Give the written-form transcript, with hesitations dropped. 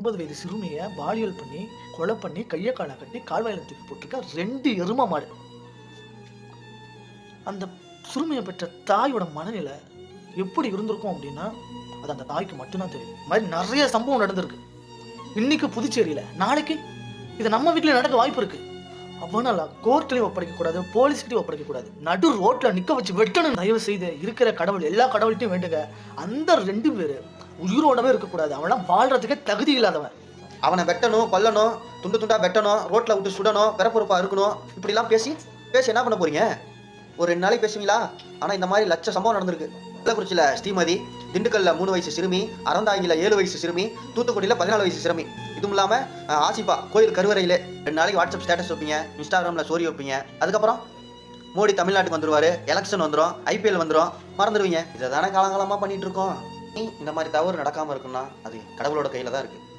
9 வயது சிறுமியை பாலியல் பண்ணி, கொலை பண்ணி, கைய கால கட்டி கால்வாயில தூக்கி போட்டிருக்க 2 எரும மாடு. அந்த சிறுமியை பெற்ற தாயோட மனநிலை எப்படி இருந்திருக்கும் அப்படின்னா, அது அந்த தாய்க்கு மட்டும் தான் தெரியும். இந்த மாதிரி நிறைய சம்பவம் நடந்திருக்கு. இன்னைக்கு புதுச்சேரியில, நாளைக்கு இது நம்ம வீட்ல நடக்க வாய்ப்பு இருக்கு. அவனால கோர்ட்லயும் ஒப்படைக்க கூடாது, போலீஸ்கிட்டயும் ஒப்படைக்க கூடாது. நடு ரோட்ல நிக்க வச்சு வெட்டணும். தயவு செய்து இருக்கிற கடவுள் எல்லா கடவுள்கிட்டையும் வேண்டுங்க. அந்த 2 பேரு உயிரோடவே இருக்கக்கூடாது. அவன்லாம் வாழ்றதுக்கே தகுதி இல்லாதவன். அவனை வெட்டணும், கொல்லணும், துண்டு துண்டா வெட்டணும், ரோட்ல விட்டு சுடணும், பிறப்புறுப்பா இருக்கணும். இப்படிலாம் பேசி என்ன பண்ண போறீங்க? ஒரு 2 நாளைக்கு பேசுவீங்களா? ஆனா இந்த மாதிரி லட்ச சம்பவம் நடந்திருக்கு. கள்ளக்குறிச்சியில ஸ்ரீமதி, திண்டுக்கல்ல 3 வயசு சிறுமி, அறந்தாங்கில 7 வயசு சிறுமி, தூத்துக்குடியில 14 வயசு சிறுமி. இதுவும் இல்லாம ஆசிபா கோயில் கருவறையிலே 2 நாளைக்கு வாட்ஸ்அப் ஸ்டேட்டஸ் வைப்பீங்க, இன்ஸ்டாகிராம்ல ஸ்டோரி வைப்பீங்க. அதுக்கப்புறம் மோடி தமிழ்நாட்டுக்கு வந்துருவாரு, எலெக்ஷன் வந்துடும், IPL வந்துடும், மறந்துடுவீங்க. இதை தானே காலங்காலமா பண்ணிட்டு இருக்கோம். இந்த மாதிரி தவறு நடக்காம இருக்குன்னா அது கடவுளோட கையில தான் இருக்கு.